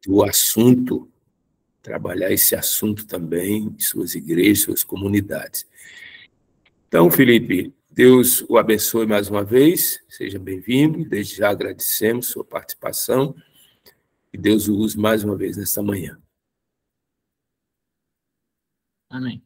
do assunto, trabalhar esse assunto também em suas igrejas, suas comunidades. Então, Felipe, Deus o abençoe mais uma vez, seja bem-vindo, desde já agradecemos sua participação e Deus o use mais uma vez nesta manhã. Amém.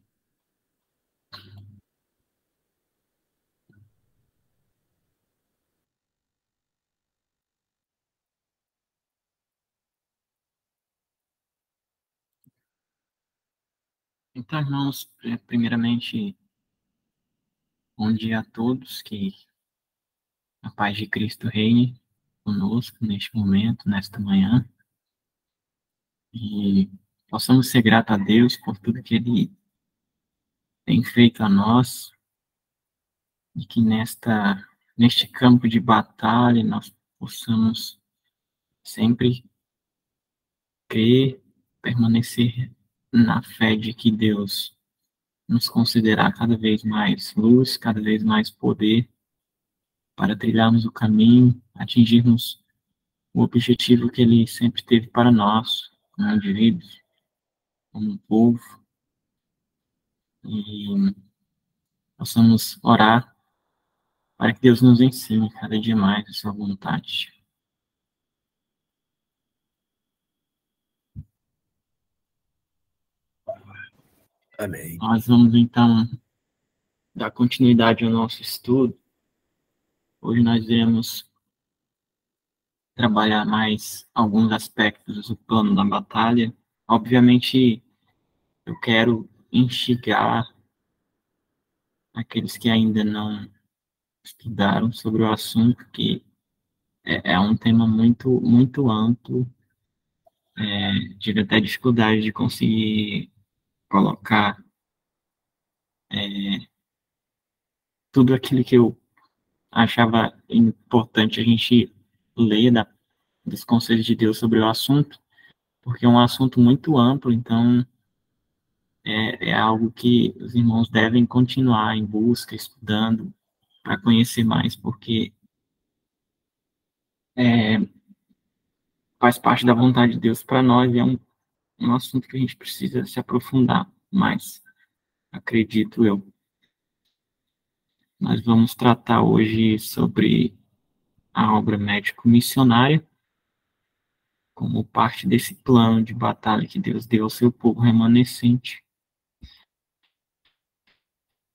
Então, irmãos, primeiramente, bom dia a todos, que a paz de Cristo reine conosco neste momento, nesta manhã, e possamos ser gratos a Deus por tudo que Ele tem feito a nós, e que neste campo de batalha nós possamos sempre crer, permanecer na fé de que Deus nos considerar cada vez mais luz, cada vez mais poder, para trilharmos o caminho, atingirmos o objetivo que Ele sempre teve para nós, como indivíduos, como povo, e possamos orar para que Deus nos ensine cada dia mais a sua vontade. Amém. Nós vamos, então, dar continuidade ao nosso estudo. Hoje nós iremos trabalhar mais alguns aspectos do plano da batalha. Obviamente, eu quero instigar aqueles que ainda não estudaram sobre o assunto, que é um tema muito, muito amplo, tive até dificuldade de conseguir colocar tudo aquilo que eu achava importante a gente ler dos conselhos de Deus sobre o assunto, porque é um assunto muito amplo, então é algo que os irmãos devem continuar em busca, estudando, para conhecer mais, porque é, faz parte da vontade de Deus para nós e é um assunto que a gente precisa se aprofundar mais, acredito eu. Nós vamos tratar hoje sobre a obra médico-missionária, como parte desse plano de batalha que Deus deu ao seu povo remanescente.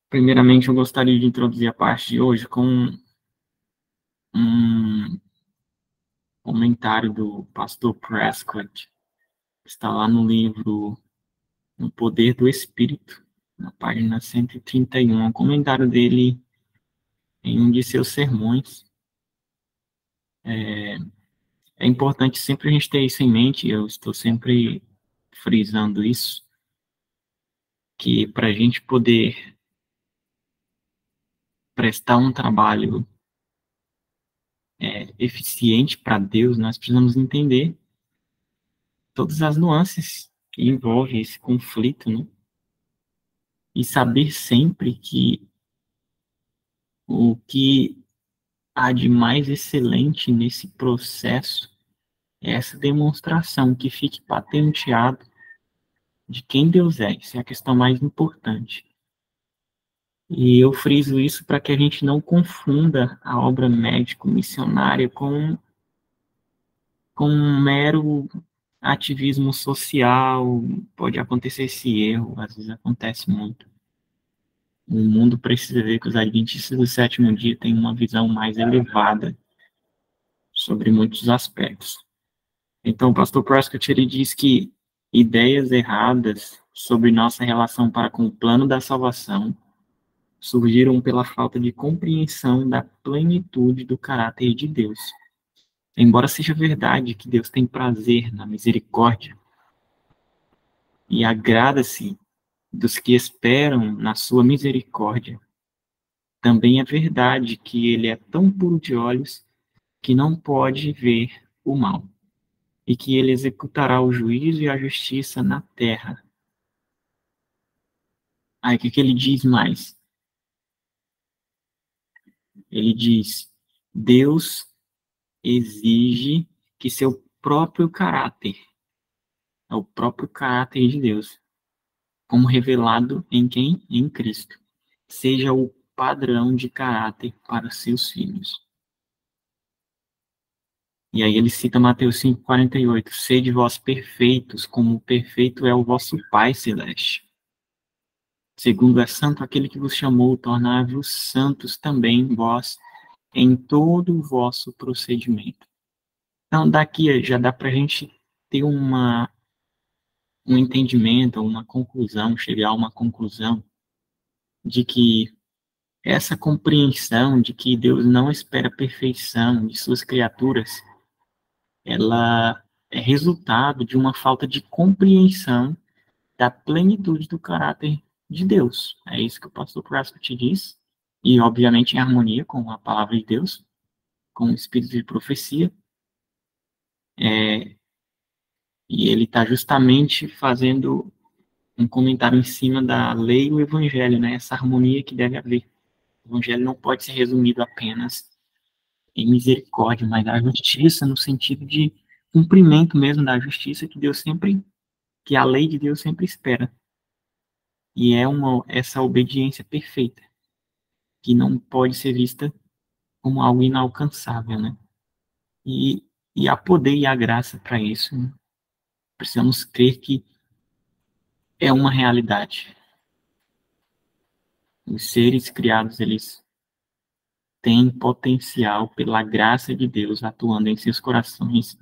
Primeiramente, eu gostaria de introduzir a parte de hoje com um comentário do pastor Prescott, que está lá no livro No Poder do Espírito, na página 131, um comentário dele em um de seus sermões. É importante sempre a gente ter isso em mente, eu estou sempre frisando isso, que para a gente poder prestar um trabalho eficiente para Deus, nós precisamos entender todas as nuances que envolvem esse conflito, né? E saber sempre que o que há de mais excelente nesse processo é essa demonstração que fique patenteado de quem Deus é. Isso é a questão mais importante. E eu friso isso para que a gente não confunda a obra médico-missionária com um mero ativismo social. Pode acontecer esse erro, às vezes acontece muito. O mundo precisa ver que os adventistas do sétimo dia têm uma visão mais elevada sobre muitos aspectos. Então, o pastor Prescott, ele diz que ideias erradas sobre nossa relação para com o plano da salvação surgiram pela falta de compreensão da plenitude do caráter de Deus. Embora seja verdade que Deus tem prazer na misericórdia e agrada-se dos que esperam na sua misericórdia, também é verdade que ele é tão puro de olhos que não pode ver o mal, e que ele executará o juízo e a justiça na terra. Aí o que ele diz mais? Ele diz: Deus exige que seu próprio caráter é o próprio caráter de Deus, como revelado em quem? Em Cristo. Seja o padrão de caráter para seus filhos. E aí ele cita Mateus 5,48, sede vós perfeitos, como perfeito é o vosso Pai Celeste. Segundo é santo aquele que vos chamou, tornai-vos santos também vós em todo o vosso procedimento. Então, daqui já dá para a gente ter um entendimento, uma conclusão, chegar a uma conclusão de que essa compreensão de que Deus não espera a perfeição de suas criaturas, ela é resultado de uma falta de compreensão da plenitude do caráter de Deus. É isso que o pastor Prescott diz, e obviamente em harmonia com a palavra de Deus, com o espírito de profecia, e ele está justamente fazendo um comentário em cima da lei e o evangelho, né? Essa harmonia que deve haver. O evangelho não pode ser resumido apenas em misericórdia, mas a justiça no sentido de cumprimento mesmo da justiça que a lei de Deus sempre espera. E é essa obediência perfeita, que não pode ser vista como algo inalcançável, né? E, e há poder e há graça para isso, né? Precisamos crer que é uma realidade. Os seres criados, eles têm potencial pela graça de Deus atuando em seus corações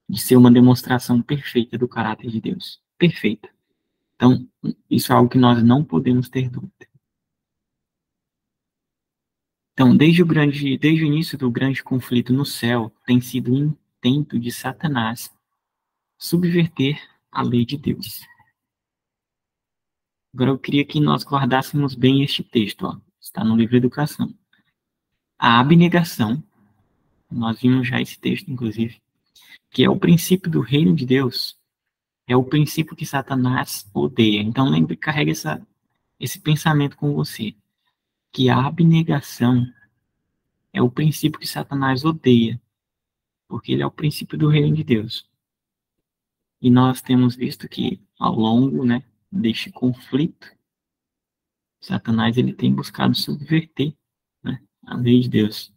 de ser uma demonstração perfeita do caráter de Deus. Perfeita. Então, isso é algo que nós não podemos ter dúvida. Então, desde o início do grande conflito no céu, tem sido um intento de Satanás subverter a lei de Deus. Agora, eu queria que nós guardássemos bem este texto, ó. Está no livro Educação. A abnegação, nós vimos já esse texto, inclusive, que é o princípio do reino de Deus, é o princípio que Satanás odeia. Então, lembre, carregue esse pensamento com você, que a abnegação é o princípio que Satanás odeia, porque ele é o princípio do reino de Deus. E nós temos visto que, ao longo, né, deste conflito, Satanás ele tem buscado subverter, né, a lei de Deus.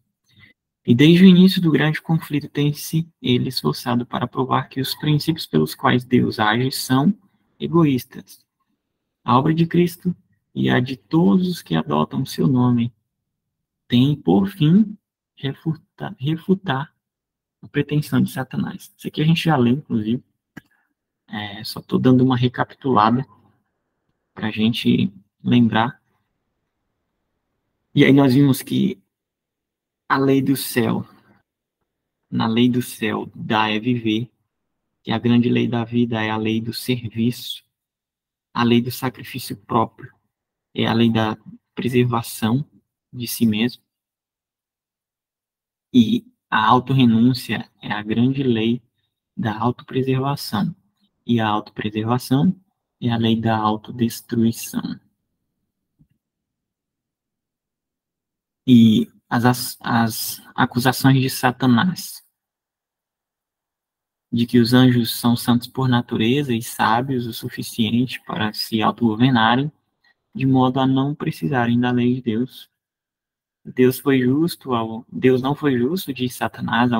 E desde o início do grande conflito tem-se ele esforçado para provar que os princípios pelos quais Deus age são egoístas. A obra de Cristo e a de todos os que adotam o seu nome tem, por fim, refutar a pretensão de Satanás. Isso aqui a gente já leu, inclusive. Só estou dando uma recapitulada para a gente lembrar. E aí nós vimos que a lei do céu, na lei do céu, dá é viver, que a grande lei da vida é a lei do serviço, a lei do sacrifício próprio, é a lei da preservação de si mesmo, e a autorrenúncia é a grande lei da autopreservação, e a autopreservação é a lei da autodestruição. E as acusações de Satanás, de que os anjos são santos por natureza e sábios o suficiente para se autogovernarem, de modo a não precisarem da lei de Deus. Deus não foi justo, diz Satanás,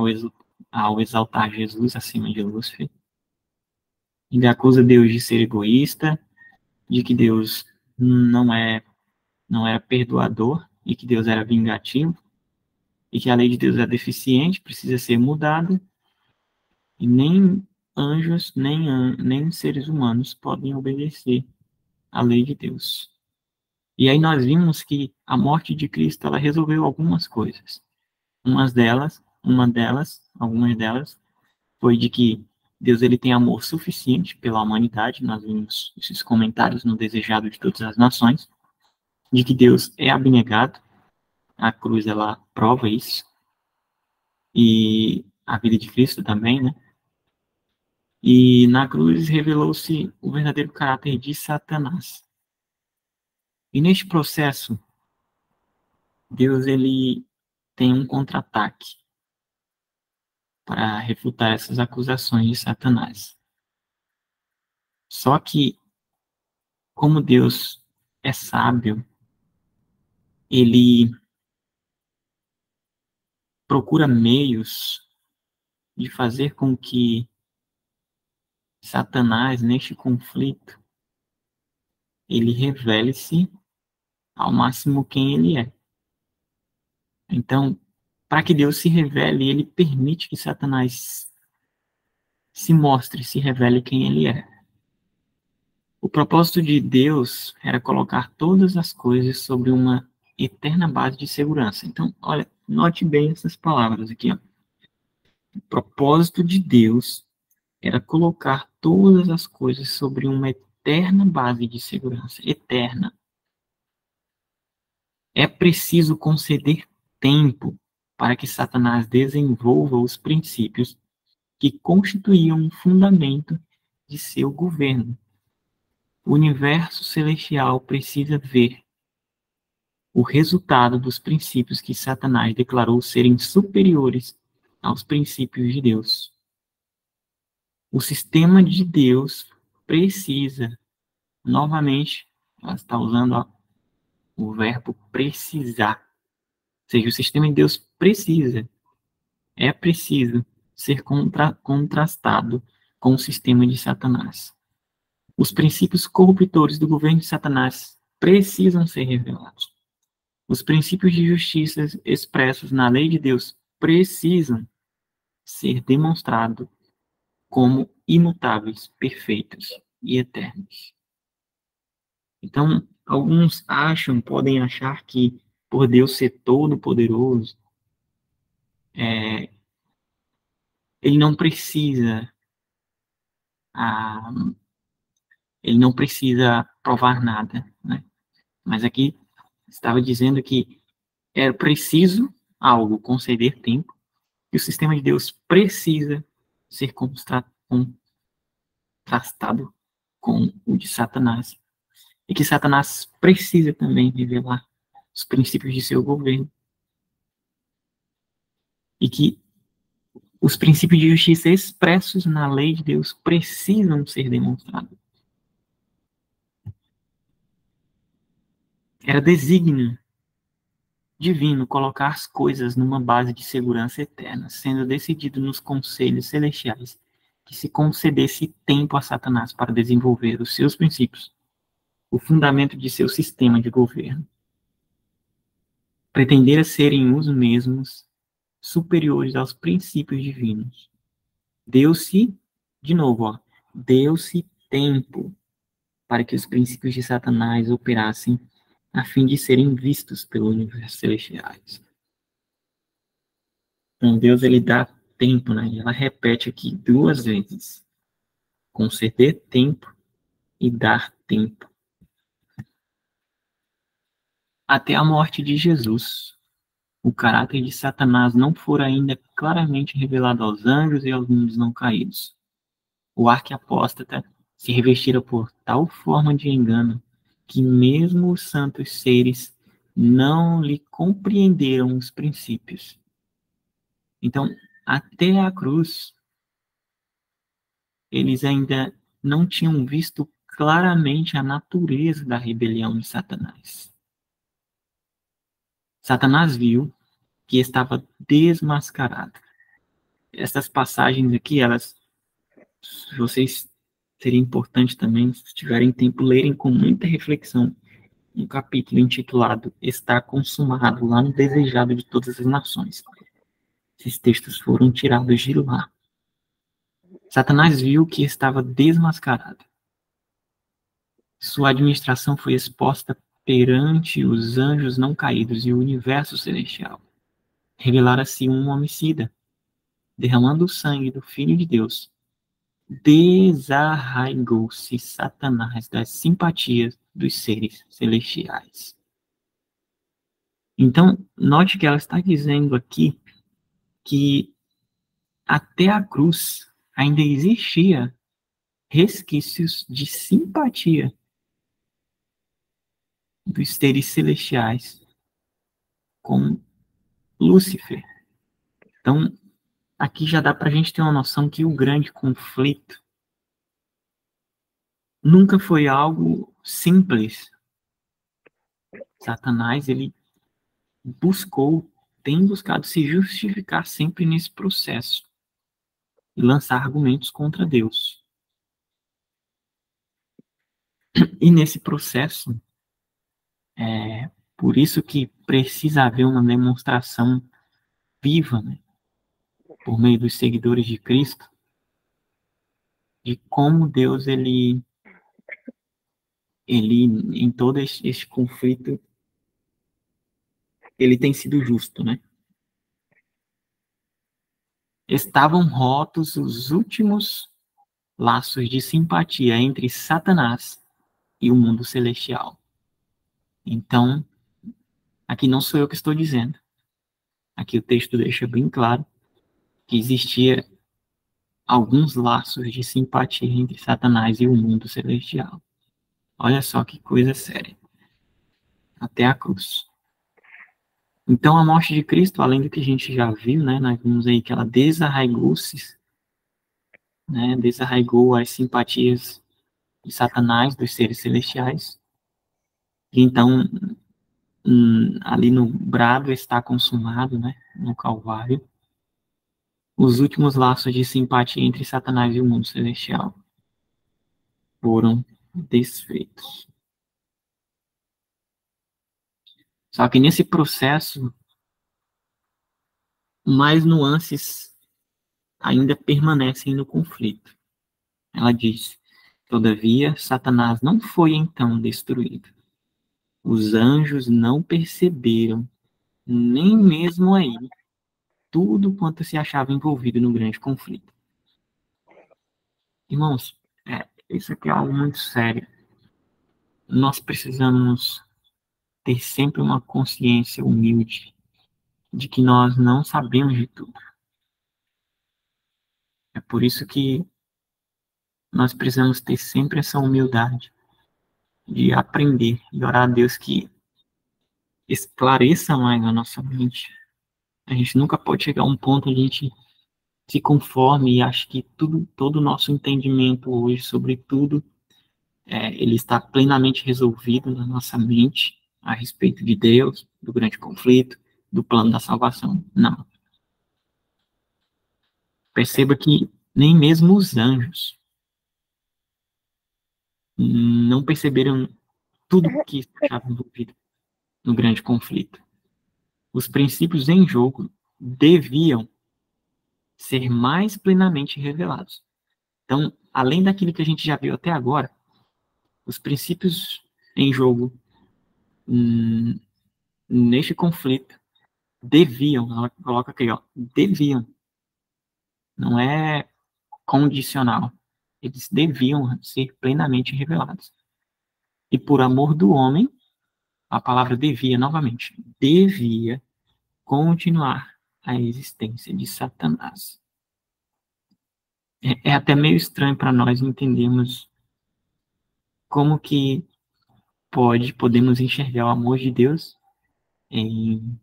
ao exaltar Jesus acima de Lúcifer. Ele acusa Deus de ser egoísta, de que Deus não era perdoador e que Deus era vingativo, e que a lei de Deus é deficiente, precisa ser mudada, e nem anjos, nem seres humanos podem obedecer à lei de Deus. E aí nós vimos que a morte de Cristo, ela resolveu algumas coisas. Algumas delas, foi de que Deus ele tem amor suficiente pela humanidade, nós vimos esses comentários no Desejado de Todas as Nações, de que Deus é abnegado, a cruz ela prova isso, e a vida de Cristo também, né? E na cruz revelou-se o verdadeiro caráter de Satanás. E neste processo, Deus ele tem um contra-ataque para refutar essas acusações de Satanás. Só que, como Deus é sábio, ele procura meios de fazer com que Satanás, neste conflito, ele revele-se ao máximo quem ele é. Então, para que Deus se revele, ele permite que Satanás se mostre, se revele quem ele é. O propósito de Deus era colocar todas as coisas sobre uma eterna base de segurança. Então, olha, note bem essas palavras aqui, ó. O propósito de Deus era colocar todas as coisas sobre uma eterna base de segurança, eterna. É preciso conceder tempo para que Satanás desenvolva os princípios que constituíam um fundamento de seu governo. O universo celestial precisa ver o resultado dos princípios que Satanás declarou serem superiores aos princípios de Deus. O sistema de Deus precisa, novamente, ela está usando o verbo precisar. Ou seja, o sistema de Deus precisa, é preciso ser contrastado com o sistema de Satanás. Os princípios corruptores do governo de Satanás precisam ser revelados. Os princípios de justiça expressos na lei de Deus precisam ser demonstrados como imutáveis, perfeitos e eternos. Então, alguns podem achar que, por Deus ser todo-poderoso, ele não precisa, ele não precisa provar nada, né? Mas aqui estava dizendo que é preciso algo, conceder tempo, e o sistema de Deus precisa ser contrastado com o de Satanás. E que Satanás precisa também revelar os princípios de seu governo. E que os princípios de justiça expressos na lei de Deus precisam ser demonstrados. Era desígnio divino colocar as coisas numa base de segurança eterna, sendo decidido nos conselhos celestiais que se concedesse tempo a Satanás para desenvolver os seus princípios, o fundamento de seu sistema de governo. Pretendera serem os mesmos superiores aos princípios divinos. Deu-se, de novo, deu-se tempo para que os princípios de Satanás operassem a fim de serem vistos pelo universo celestiais. Então, Deus, ele dá tempo, né? Ela repete aqui 2 vezes. Conceder tempo e dar tempo. Até a morte de Jesus, o caráter de Satanás não fora ainda claramente revelado aos anjos e aos mundos não caídos. O arquiapóstata se revestira por tal forma de engano que mesmo os santos seres não lhe compreenderam os princípios. Então, até a cruz, eles ainda não tinham visto claramente a natureza da rebelião de Satanás. Satanás viu que estava desmascarado. Essas passagens aqui, vocês seria importante também, se tiverem tempo, lerem com muita reflexão um capítulo intitulado Está Consumado, lá no Desejado de Todas as Nações. Esses textos foram tirados de lá. Satanás viu que estava desmascarado. Sua administração foi exposta perante os anjos não caídos e o universo celestial. Revelara-se um homicida, derramando o sangue do Filho de Deus. Desarraigou-se Satanás das simpatias dos seres celestiais. Então, note que ela está dizendo aqui que até a cruz ainda existia resquícios de simpatia dos seres celestiais com Lúcifer. Então, aqui já dá para a gente ter uma noção que o grande conflito nunca foi algo simples. Satanás, ele tem buscado se justificar sempre nesse processo e lançar argumentos contra Deus. E nesse processo, por isso que precisa haver uma demonstração viva, né, por meio dos seguidores de Cristo, de como Deus, ele em todo este conflito, ele tem sido justo, né? Estavam rotos os últimos laços de simpatia entre Satanás e o mundo celestial. Então, aqui não sou eu que estou dizendo. Aqui o texto deixa bem claro que existia alguns laços de simpatia entre Satanás e o mundo celestial. Olha só que coisa séria. Até a cruz. Então, a morte de Cristo, além do que a gente já viu, né, nós vimos aí que ela desarraigou-se, né, desarraigou as simpatias de Satanás, dos seres celestiais. E então, ali no brado está consumado, né, no Calvário, os últimos laços de simpatia entre Satanás e o mundo celestial foram desfeitos. Só que nesse processo, mais nuances ainda permanecem no conflito. Ela diz: todavia, Satanás não foi então destruído. Os anjos não perceberam, nem mesmo aí, tudo quanto se achava envolvido no grande conflito. Irmãos, isso aqui é algo muito sério. Nós precisamos ter sempre uma consciência humilde de que nós não sabemos de tudo. É por isso que nós precisamos ter sempre essa humildade de aprender e orar a Deus que esclareça mais a nossa mente. A gente nunca pode chegar a um ponto onde a gente se conforme e acha que todo o nosso entendimento hoje sobre tudo, ele está plenamente resolvido na nossa mente a respeito de Deus, do grande conflito, do plano da salvação. Não. Perceba que nem mesmo os anjos não perceberam tudo que estava envolvido no grande conflito. Os princípios em jogo deviam ser mais plenamente revelados. Então, além daquilo que a gente já viu até agora, os princípios em jogo neste conflito deviam, ela coloca aqui, ó, deviam, não é condicional, eles deviam ser plenamente revelados. E por amor do homem, a palavra devia, novamente, devia continuar a existência de Satanás. É até meio estranho para nós entendermos como que podemos enxergar o amor de Deus em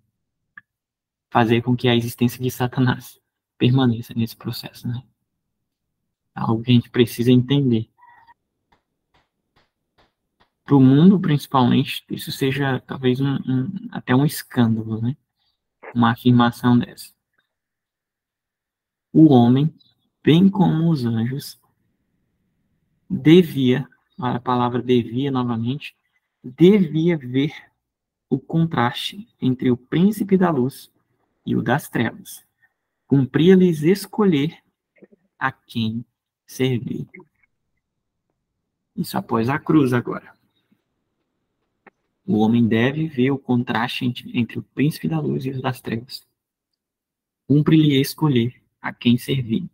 fazer com que a existência de Satanás permaneça nesse processo, né? É algo que a gente precisa entender. Para o mundo, principalmente, isso seja talvez até um escândalo, né? Uma afirmação dessa. O homem, bem como os anjos, devia, a palavra devia novamente, devia ver o contraste entre o príncipe da luz e o das trevas. Cumpria-lhes escolher a quem servir. Isso após a cruz agora. O homem deve ver o contraste entre o príncipe da luz e o das trevas. Cumpre-lhe escolher a quem servir.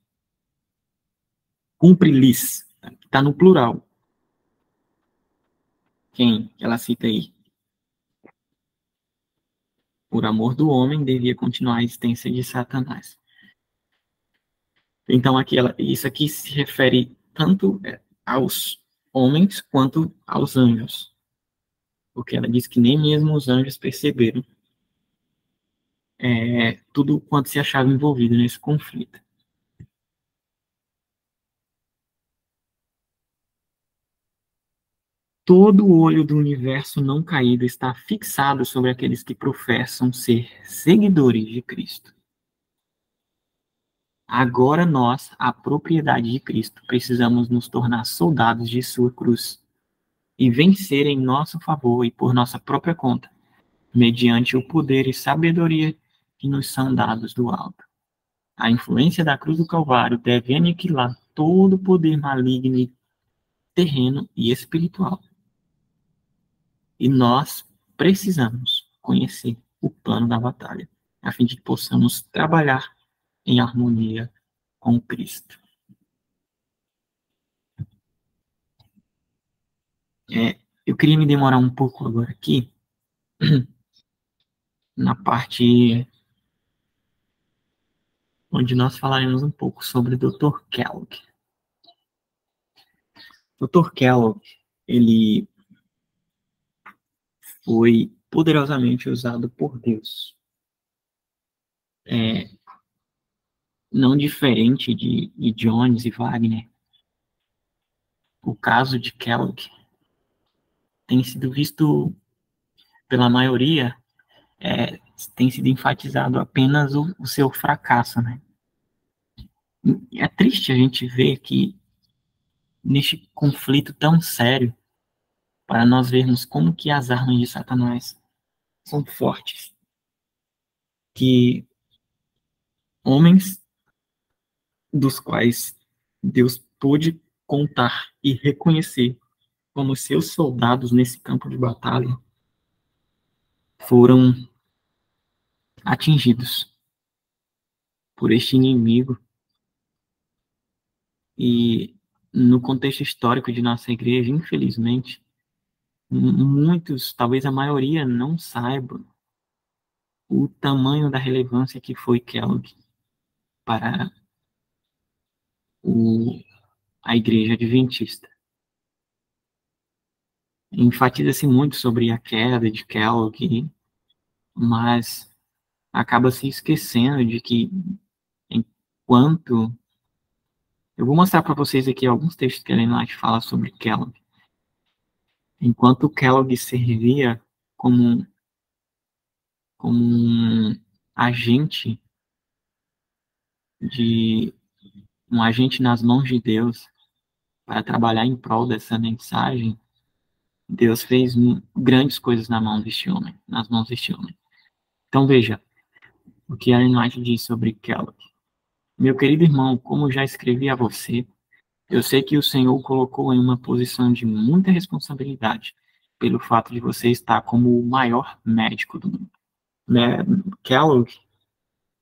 Cumpre-lhes, está no plural. Quem ela cita aí? Por amor do homem, devia continuar a existência de Satanás. Então, isso aqui se refere tanto aos homens quanto aos anjos. Porque ela diz que nem mesmo os anjos perceberam tudo quanto se achava envolvido nesse conflito. todo o olho do universo não caído está fixado sobre aqueles que professam ser seguidores de Cristo. Agora nós, a propriedade de Cristo, precisamos nos tornar soldados de sua cruz e vencer em nosso favor e por nossa própria conta, mediante o poder e sabedoria que nos são dados do alto. A influência da cruz do Calvário deve aniquilar todo o poder maligno, terreno e espiritual. E nós precisamos conhecer o plano da batalha, a fim de que possamos trabalhar em harmonia com Cristo. Eu queria me demorar um pouco agora aqui, na parte onde nós falaremos um pouco sobre o Dr. Kellogg. Dr. Kellogg, ele foi poderosamente usado por Deus. Não diferente de Jones e Wagner, o caso de Kellogg tem sido visto pela maioria, tem sido enfatizado apenas o seu fracasso, né? É triste a gente ver que neste conflito tão sério, para nós vermos como que as armas de Satanás são fortes, que homens dos quais Deus pôde contar e reconhecer como seus soldados nesse campo de batalha foram atingidos por este inimigo. E no contexto histórico de nossa igreja, infelizmente, muitos, talvez a maioria, não saibam o tamanho da relevância que foi Kellogg para a igreja adventista. Enfatiza-se muito sobre a queda de Kellogg, mas acaba se esquecendo de que enquanto... Eu vou mostrar para vocês aqui alguns textos que a Ellen White fala sobre Kellogg. Enquanto Kellogg servia como um agente nas mãos de Deus para trabalhar em prol dessa mensagem, Deus fez grandes coisas nas mãos deste homem. Então veja o que Ellen White diz sobre Kellogg. Meu querido irmão, como já escrevi a você, eu sei que o Senhor o colocou em uma posição de muita responsabilidade pelo fato de você estar como o maior médico do mundo. Kellogg,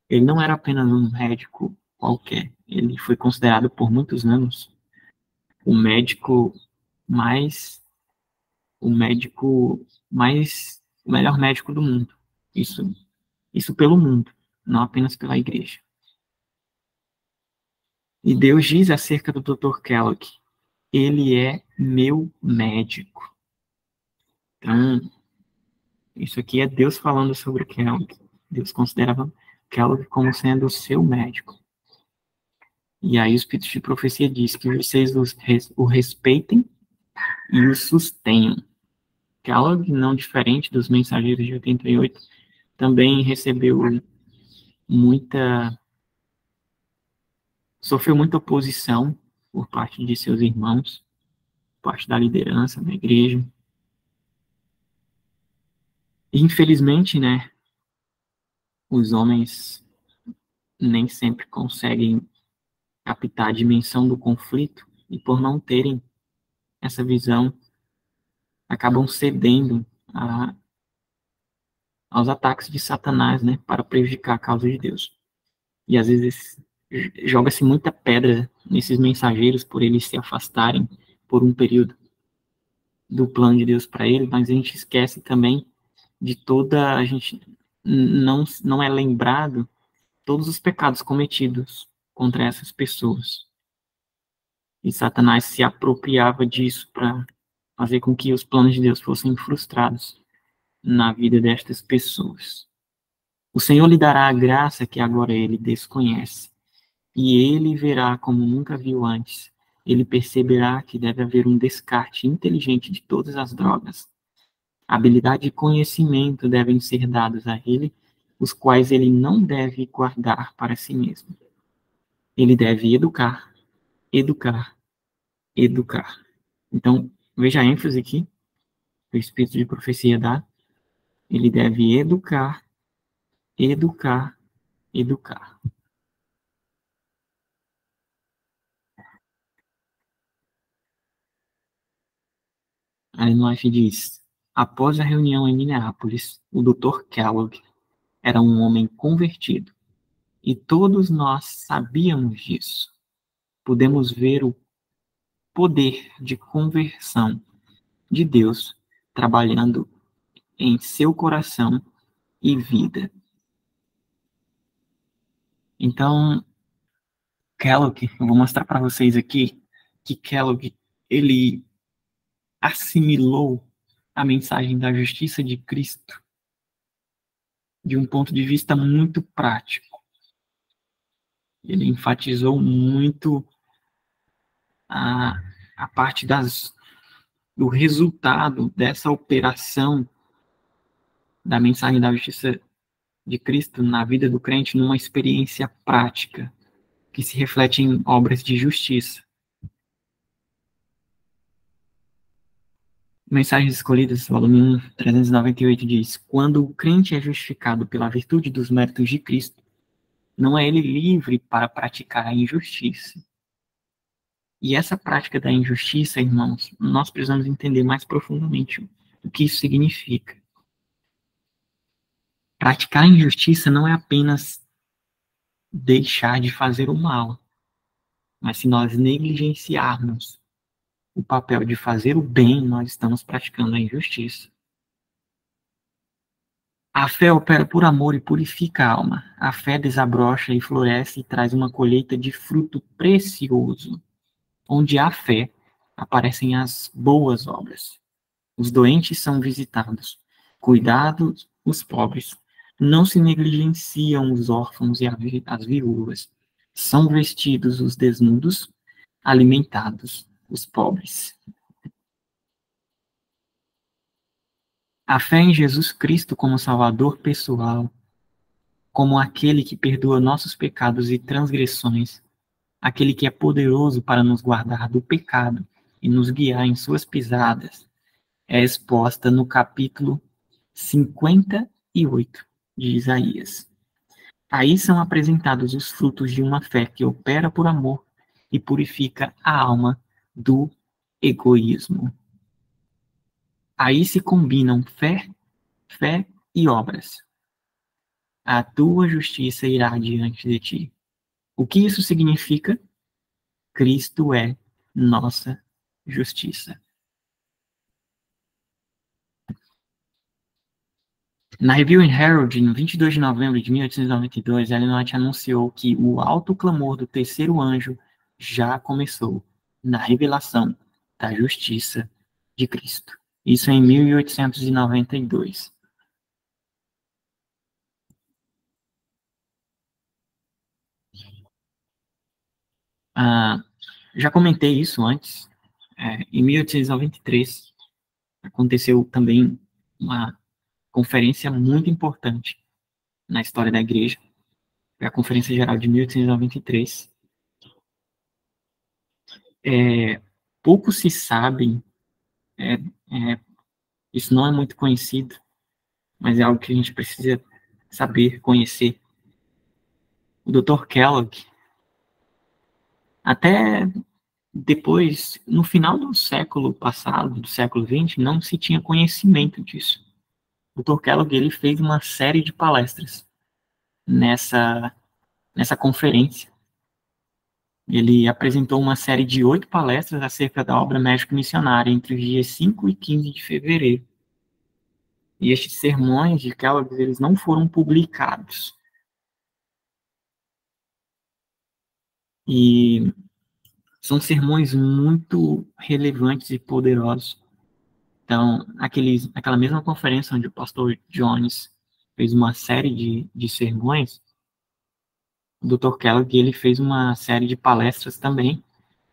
ele não era apenas um médico qualquer. Ele foi considerado por muitos anos o melhor médico do mundo. Isso pelo mundo, não apenas pela igreja. E Deus diz acerca do Dr. Kellogg: ele é meu médico. Então, isso aqui é Deus falando sobre Kellogg. Deus considerava Kellogg como sendo o seu médico. E aí o Espírito de Profecia diz que vocês o respeitem e o sustenham. Kellogg, não diferente dos mensageiros de 88, também sofreu muita oposição por parte de seus irmãos, por parte da liderança da igreja. E, infelizmente, né, os homens nem sempre conseguem captar a dimensão do conflito e, por não terem essa visão, acabam cedendo aos ataques de Satanás, né, para prejudicar a causa de Deus. E às vezes joga-se muita pedra nesses mensageiros por eles se afastarem por um período do plano de Deus para eles, mas a gente esquece também de a gente não é lembrado todos os pecados cometidos contra essas pessoas. E Satanás se apropriava disso para fazer com que os planos de Deus fossem frustrados na vida destas pessoas. O Senhor lhe dará a graça que agora ele desconhece, e ele verá como nunca viu antes, ele perceberá que deve haver um descarte inteligente de todas as drogas. Habilidade e conhecimento devem ser dados a ele, os quais ele não deve guardar para si mesmo. Ele deve educar, educar, educar. Então, veja a ênfase aqui, que o Espírito de Profecia dá. Ele deve educar, educar, educar. A Ellen White diz, após a reunião em Minneapolis, o Dr. Kellogg era um homem convertido, e todos nós sabíamos disso. Podemos ver o poder de conversão de Deus trabalhando em seu coração e vida. Então, Kellogg, eu vou mostrar para vocês aqui que Kellogg, ele assimilou a mensagem da justiça de Cristo de um ponto de vista muito prático. Ele enfatizou muito a parte do resultado dessa operação da mensagem da justiça de Cristo na vida do crente numa experiência prática que se reflete em obras de justiça. Mensagens Escolhidas, volume 1, 398, diz: quando o crente é justificado pela virtude dos méritos de Cristo, não é ele livre para praticar a injustiça. E essa prática da injustiça, irmãos, nós precisamos entender mais profundamente o que isso significa. Praticar a injustiça não é apenas deixar de fazer o mal, mas se nós negligenciarmos o papel de fazer o bem, nós estamos praticando a injustiça. A fé opera por amor e purifica a alma. A fé desabrocha e floresce e traz uma colheita de fruto precioso. Onde há fé, aparecem as boas obras. Os doentes são visitados. Cuidados os pobres. Não se negligenciam os órfãos e as viúvas. São vestidos os desnudos, alimentados os pobres. A fé em Jesus Cristo como Salvador pessoal, como aquele que perdoa nossos pecados e transgressões, aquele que é poderoso para nos guardar do pecado e nos guiar em suas pisadas, é exposta no capítulo 58 de Isaías. Aí são apresentados os frutos de uma fé que opera por amor e purifica a alma do egoísmo. Aí se combinam fé e obras. A tua justiça irá diante de ti. O que isso significa? Cristo é nossa justiça. Na Review and Herald, em 22 de novembro de 1892, Ellen White anunciou que o alto clamor do terceiro anjo já começou na revelação da justiça de Cristo. Isso em 1892. Já comentei isso antes. Em 1893, aconteceu também uma conferência muito importante na história da igreja. Foi a Conferência Geral de 1893. Pouco se sabe, isso não é muito conhecido, mas é algo que a gente precisa saber, conhecer. O Dr. Kellogg, até depois, no final do século passado, do século XX, não se tinha conhecimento disso. O Dr. Kellogg, ele fez uma série de palestras nessa conferência. Ele apresentou uma série de 8 palestras acerca da obra médico-missionária entre os dias 5 e 15 de fevereiro. E estes sermões de Kellogg, eles não foram publicados. E são sermões muito relevantes e poderosos. Então, aquela mesma conferência onde o pastor Jones fez uma série de sermões, o Dr. Kellogg, ele fez uma série de palestras também,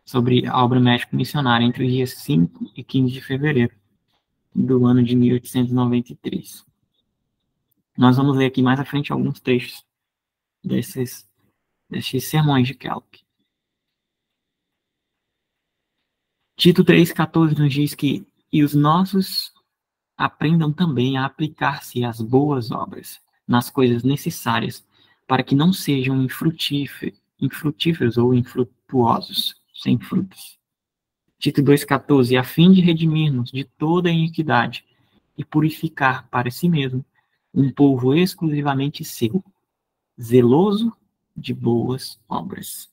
sobre a obra médico-missionária entre os dias 5 e 15 de fevereiro do ano de 1893. Nós vamos ler aqui mais à frente alguns trechos desses sermões de Kellogg. Tito 3,14 nos diz que e os nossos aprendam também a aplicar-se às boas obras, nas coisas necessárias, para que não sejam infrutíferos ou infrutuosos, sem frutos. Tito 2,14, a fim de redimir-nos de toda a iniquidade e purificar para si mesmo um povo exclusivamente seu, zeloso de boas obras.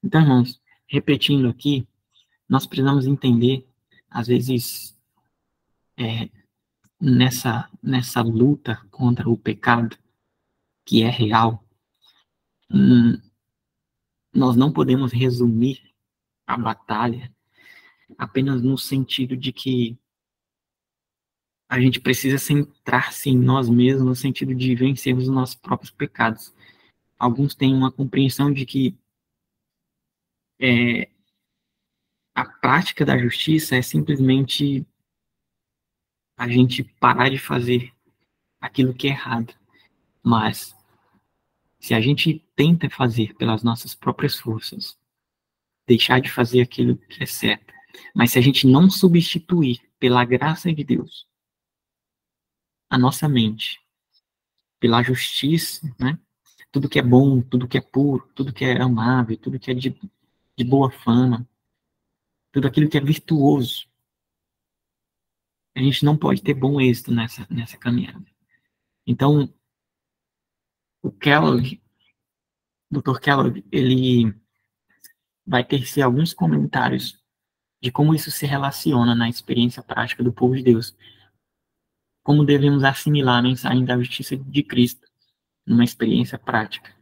Então, irmãos, repetindo aqui, nós precisamos entender, às vezes, nessa luta contra o pecado, que é real, nós não podemos resumir a batalha apenas no sentido de que a gente precisa centrar-se em nós mesmos, no sentido de vencermos os nossos próprios pecados. Alguns têm uma compreensão de que a prática da justiça é simplesmente a gente parar de fazer aquilo que é errado. Mas, se a gente tenta fazer pelas nossas próprias forças, deixar de fazer aquilo que é certo, mas se a gente não substituir pela graça de Deus a nossa mente, pela justiça, né? Tudo que é bom, tudo que é puro, tudo que é amável, tudo que é de boa fama, tudo aquilo que é virtuoso, a gente não pode ter bom êxito nessa caminhada. Então, o Kellogg, Dr. Kellogg, ele vai tecer alguns comentários de como isso se relaciona na experiência prática do povo de Deus. Como devemos assimilar a mensagem da justiça de Cristo numa experiência prática.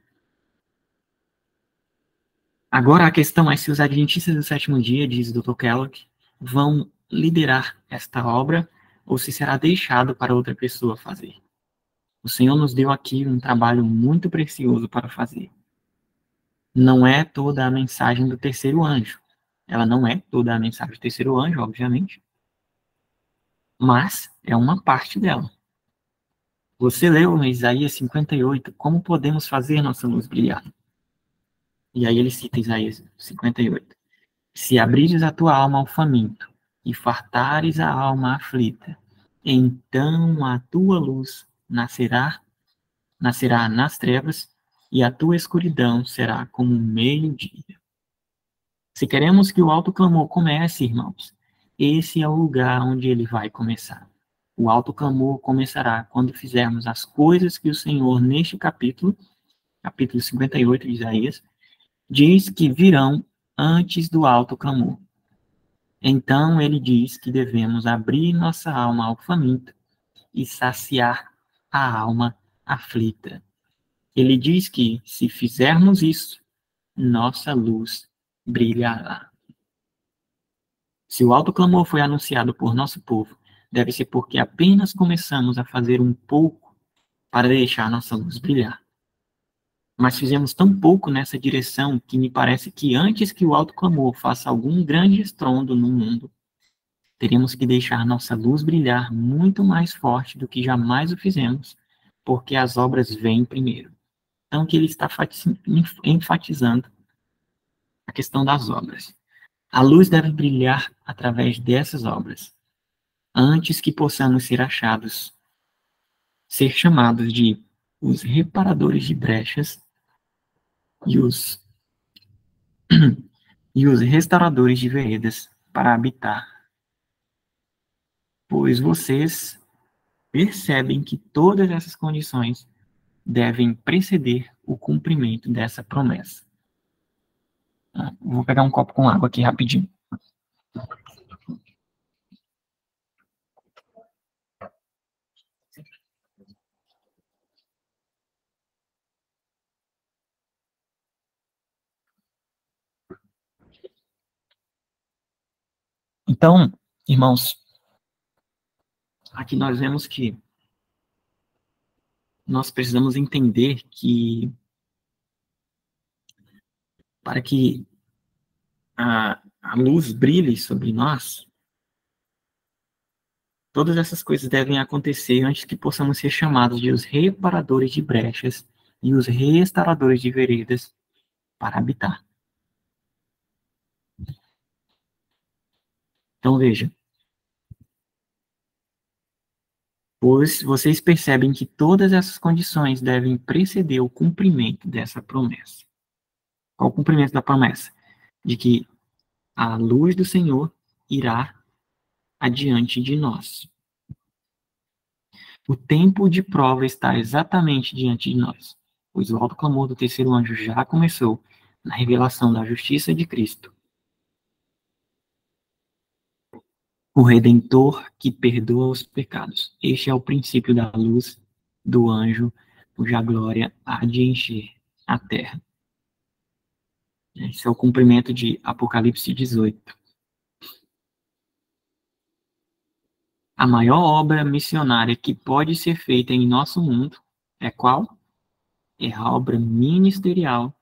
Agora, a questão é se os adventistas do sétimo dia, diz Dr. Kellogg, vão liderar esta obra ou se será deixado para outra pessoa fazer. O Senhor nos deu aqui um trabalho muito precioso para fazer. Não é toda a mensagem do terceiro anjo. Ela não é toda a mensagem do terceiro anjo, obviamente. Mas é uma parte dela. Você leu em Isaías 58, como podemos fazer nossa luz brilhar? E aí ele cita Isaías 58. Se abrires a tua alma ao faminto e fartares a alma aflita, então a tua luz nascerá nas trevas e a tua escuridão será como um meio-dia. Se queremos que o alto clamor comece, irmãos, esse é o lugar onde ele vai começar. O alto clamor começará quando fizermos as coisas que o Senhor, neste capítulo 58 de Isaías, diz que virão antes do alto clamor. Então ele diz que devemos abrir nossa alma ao faminto e saciar a alma aflita. Ele diz que, se fizermos isso, nossa luz brilhará. Se o alto clamor foi anunciado por nosso povo, deve ser porque apenas começamos a fazer um pouco para deixar nossa luz brilhar. Mas fizemos tão pouco nessa direção que me parece que antes que o alto clamor faça algum grande estrondo no mundo, teremos que deixar nossa luz brilhar muito mais forte do que jamais o fizemos, porque as obras vêm primeiro. Então, que ele está enfatizando a questão das obras. A luz deve brilhar através dessas obras, antes que possamos ser chamados de os reparadores de brechas e os restauradores de veredas para habitar. Pois vocês percebem que todas essas condições devem preceder o cumprimento dessa promessa. Vou pegar um copo com água aqui rapidinho. Então, irmãos, aqui nós vemos que nós precisamos entender que para que a luz brilhe sobre nós, todas essas coisas devem acontecer antes que possamos ser chamados de os reparadores de brechas e os restauradores de veredas para habitar. Então, veja. Pois vocês percebem que todas essas condições devem preceder o cumprimento dessa promessa. Qual o cumprimento da promessa? De que a luz do Senhor irá adiante de nós. O tempo de prova está exatamente diante de nós, pois o alto clamor do terceiro anjo já começou na revelação da justiça de Cristo, o Redentor que perdoa os pecados. Este é o princípio da luz do anjo, cuja glória há de encher a terra. Esse é o cumprimento de Apocalipse 18. A maior obra missionária que pode ser feita em nosso mundo é qual? É a obra ministerial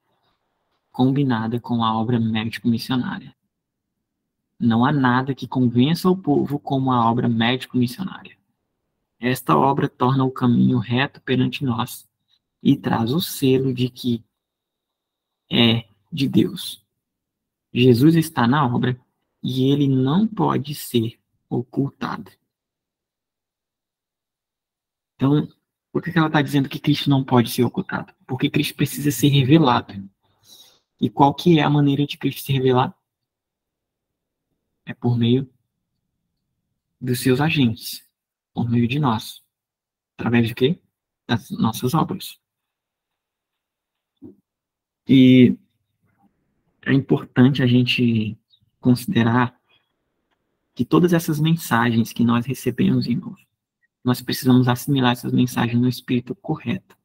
combinada com a obra médico-missionária. Não há nada que convença o povo como a obra médico-missionária. Esta obra torna o caminho reto perante nós e traz o selo de que é de Deus. Jesus está na obra e ele não pode ser ocultado. Então, por que ela está dizendo que Cristo não pode ser ocultado? Porque Cristo precisa ser revelado. E qual que é a maneira de Cristo se revelar? É por meio dos seus agentes, por meio de nós. Através de quê? Das nossas obras. E é importante a gente considerar que todas essas mensagens que nós recebemos, irmãos, nós precisamos assimilar essas mensagens no espírito correto.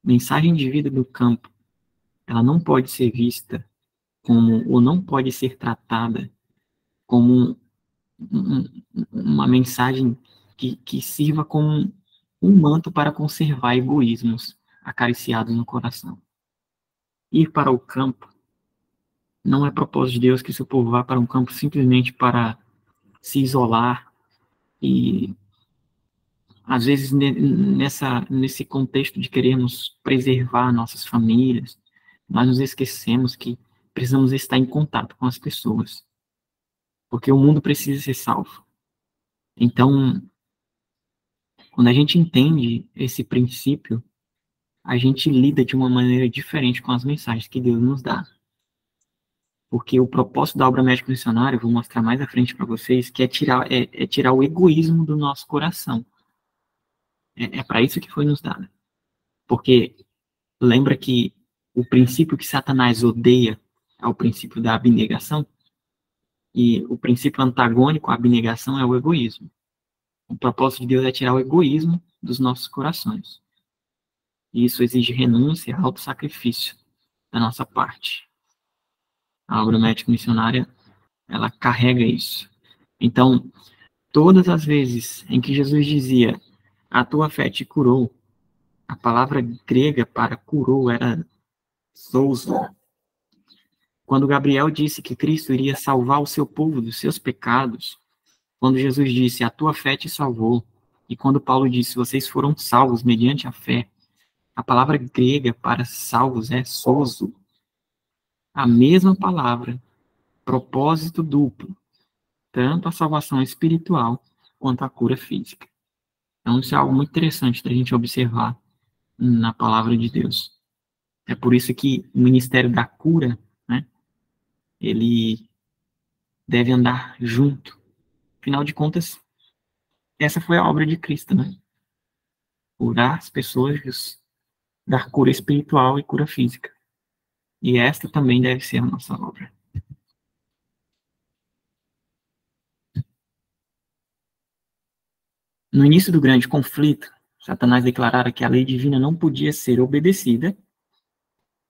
Mensagem de vida do campo, ela não pode ser vista como, ou não pode ser tratada como uma mensagem que sirva como um manto para conservar egoísmos acariciados no coração. Ir para o campo não é propósito de Deus que seu povo vá para um campo simplesmente para se isolar e, às vezes, nesse contexto de querermos preservar nossas famílias, nós nos esquecemos que precisamos estar em contato com as pessoas, porque o mundo precisa ser salvo. Então, quando a gente entende esse princípio, a gente lida de uma maneira diferente com as mensagens que Deus nos dá. Porque o propósito da obra médico missionária, eu vou mostrar mais à frente para vocês, que é tirar o egoísmo do nosso coração. É para isso que foi nos dado. Porque lembra que o princípio que Satanás odeia é o princípio da abnegação? E o princípio antagônico à abnegação é o egoísmo. O propósito de Deus é tirar o egoísmo dos nossos corações. E isso exige renúncia, autossacrifício da nossa parte. A obra médico missionária, ela carrega isso. Então, todas as vezes em que Jesus dizia, a tua fé te curou, a palavra grega para curou era souzo. Quando Gabriel disse que Cristo iria salvar o seu povo dos seus pecados, quando Jesus disse, a tua fé te salvou, e quando Paulo disse, vocês foram salvos mediante a fé, a palavra grega para salvos é sozo. A mesma palavra, propósito duplo, tanto a salvação espiritual quanto a cura física. Então, isso é algo muito interessante da gente observar na palavra de Deus. É por isso que o ministério da cura, né, ele deve andar junto. Afinal de contas, essa foi a obra de Cristo, né? Curar as pessoas, dar cura espiritual e cura física. E esta também deve ser a nossa obra. No início do grande conflito, Satanás declarara que a lei divina não podia ser obedecida,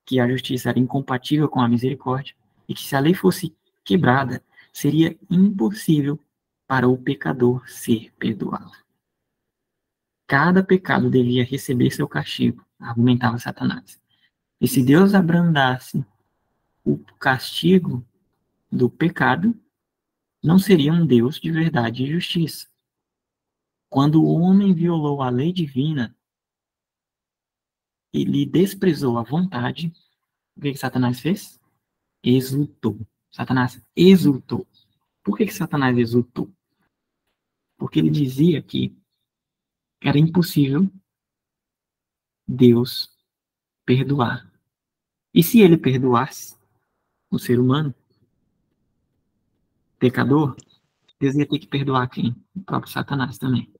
que a justiça era incompatível com a misericórdia, e que se a lei fosse quebrada, seria impossível para o pecador ser perdoado. Cada pecado devia receber seu castigo, argumentava Satanás. E se Deus abrandasse o castigo do pecado, não seria um Deus de verdade e justiça. Quando o homem violou a lei divina e lhe desprezou a vontade, o que Satanás fez? Exultou. Satanás exultou. Por que Satanás exultou? Porque ele dizia que era impossível Deus perdoar. E se ele perdoasse o ser humano, pecador, Deus ia ter que perdoar quem? O próprio Satanás também.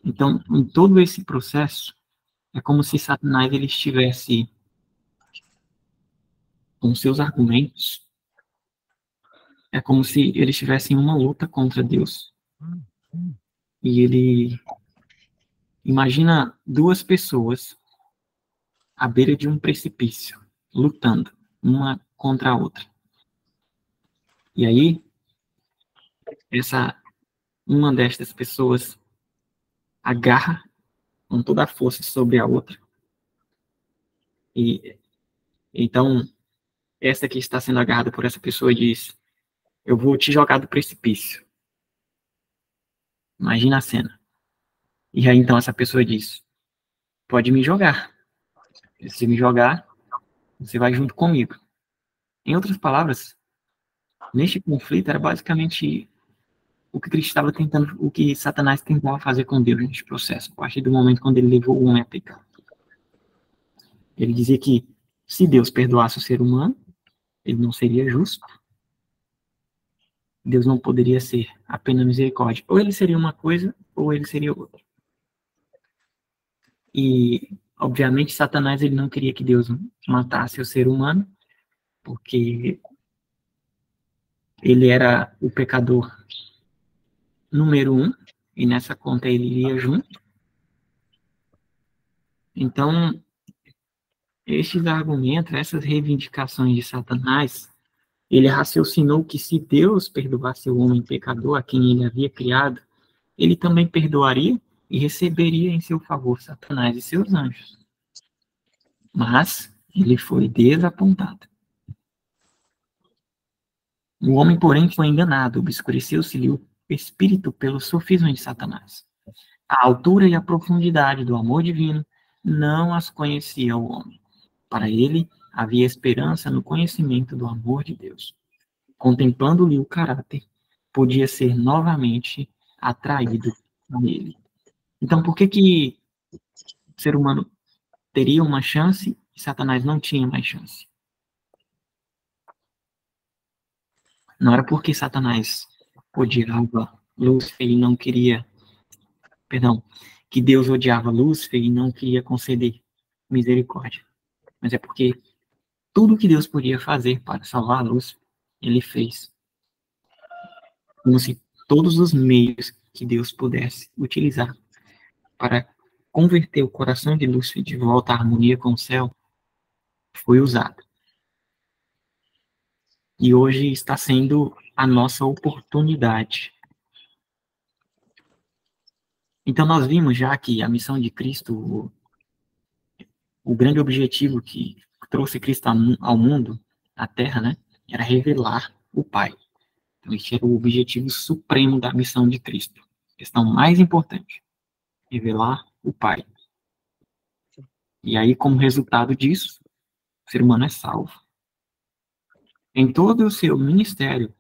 Então, em todo esse processo, é como se Satanás ele estivesse com seus argumentos, é como se ele estivesse em uma luta contra Deus. E ele imagina duas pessoas à beira de um precipício, lutando, uma contra a outra. E aí, uma destas pessoas agarra com toda a força sobre a outra. E então, essa que está sendo agarrada por essa pessoa diz: eu vou te jogar do precipício. Imagina a cena. E aí, então, essa pessoa diz: pode me jogar. Se me jogar, você vai junto comigo. Em outras palavras, neste conflito era basicamente o que Cristo estava tentando, o que Satanás tentava fazer com Deus neste processo, a partir do momento quando ele levou o homem a pecar. Ele dizia que se Deus perdoasse o ser humano, ele não seria justo. Deus não poderia ser apenas misericórdia. Ou ele seria uma coisa, ou ele seria outra. E, obviamente, Satanás ele não queria que Deus matasse o ser humano, porque ele era o pecador número 1, e nessa conta ele iria junto. Então, estes argumentos, essas reivindicações de Satanás, ele raciocinou que se Deus perdoasse o homem pecador a quem ele havia criado, ele também perdoaria e receberia em seu favor Satanás e seus anjos. Mas ele foi desapontado. O homem, porém, foi enganado, obscureceu-se-lhe o espírito pelo sofisma de Satanás. A altura e a profundidade do amor divino não as conhecia o homem. Para ele, havia esperança no conhecimento do amor de Deus. Contemplando-lhe o caráter, podia ser novamente atraído a ele. Então, por que o ser humano teria uma chance e Satanás não tinha mais chance? Não era porque Satanás odiava Lúcifer e não queria, perdão, que Deus odiava Lúcifer e não queria conceder misericórdia. Mas é porque tudo que Deus podia fazer para salvar Lúcifer, ele fez. Como se todos os meios que Deus pudesse utilizar para converter o coração de Lúcifer de volta à harmonia com o céu foi usado. E hoje está sendo a nossa oportunidade. Então nós vimos já que a missão de Cristo, o grande objetivo que trouxe Cristo ao mundo, à Terra, né, era revelar o Pai. Então esse era o objetivo supremo da missão de Cristo. A questão mais importante, revelar o Pai. E aí, como resultado disso, o ser humano é salvo. Em todo o seu ministério,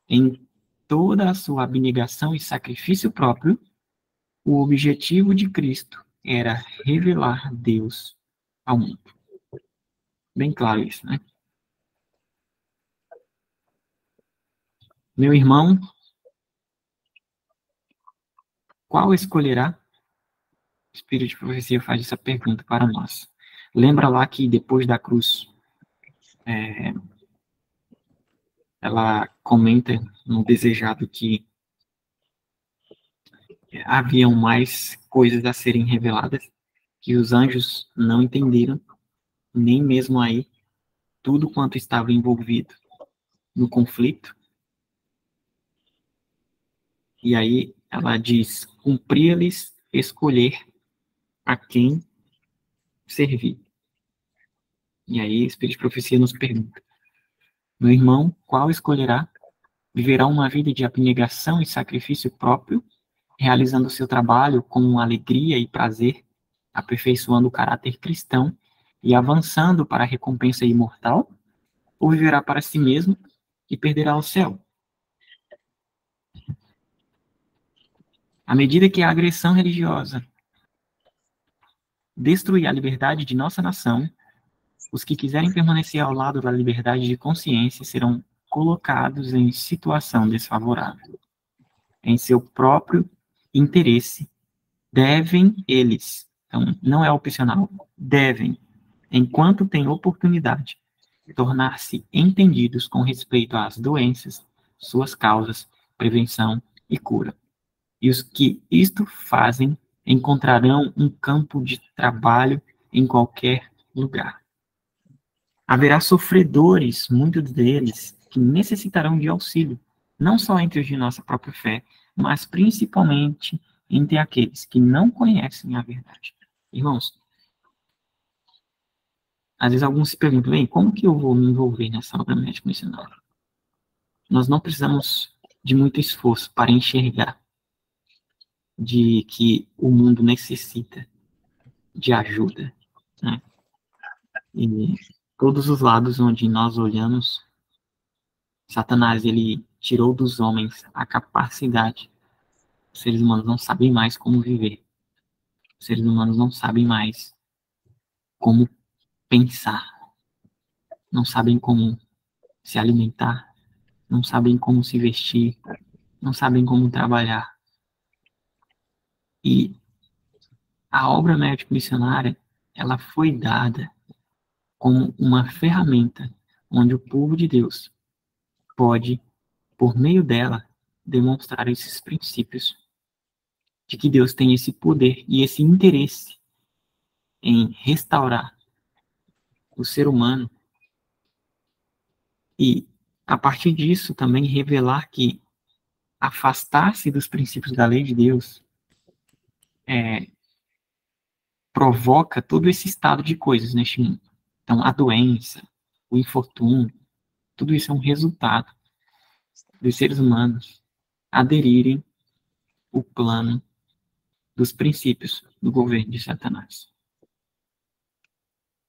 em toda a sua abnegação e sacrifício próprio, o objetivo de Cristo era revelar Deus ao mundo. Bem claro isso, né? Meu irmão, qual escolherá? O Espírito de Profecia faz essa pergunta para nós. Lembra lá que depois da cruz, ela comenta no desejado que haviam mais coisas a serem reveladas que os anjos não entenderam, nem mesmo aí tudo quanto estava envolvido no conflito. E aí ela diz: cumpria-lhes escolher a quem servir. E aí o Espírito de Profecia nos pergunta: Meu irmão, qual escolherá? Viverá uma vida de abnegação e sacrifício próprio, realizando o seu trabalho com alegria e prazer, aperfeiçoando o caráter cristão e avançando para a recompensa imortal? Ou viverá para si mesmo e perderá o céu? À medida que a agressão religiosa destruir a liberdade de nossa nação, os que quiserem permanecer ao lado da liberdade de consciência serão colocados em situação desfavorável. Em seu próprio interesse, devem eles, então não é opcional, devem, enquanto têm oportunidade, tornar-se entendidos com respeito às doenças, suas causas, prevenção e cura. E os que isto fazem encontrarão um campo de trabalho em qualquer lugar. Haverá sofredores, muitos deles, que necessitarão de auxílio, não só entre os de nossa própria fé, mas principalmente entre aqueles que não conhecem a verdade. Irmãos, às vezes alguns se perguntam, bem, como que eu vou me envolver nessa obra médico-missionária? Nós não precisamos de muito esforço para enxergar de que o mundo necessita de ajuda, né? E todos os lados onde nós olhamos, Satanás, ele tirou dos homens a capacidade. Os seres humanos não sabem mais como viver. Os seres humanos não sabem mais como pensar. Não sabem como se alimentar. Não sabem como se vestir. Não sabem como trabalhar. E a obra médico-missionária, ela foi dada como uma ferramenta onde o povo de Deus pode, por meio dela, demonstrar esses princípios de que Deus tem esse poder e esse interesse em restaurar o ser humano e, a partir disso, também revelar que afastar-se dos princípios da lei de Deus provoca todo esse estado de coisas neste mundo. Então, a doença, o infortúnio, tudo isso é um resultado dos seres humanos aderirem o plano dos princípios do governo de Satanás.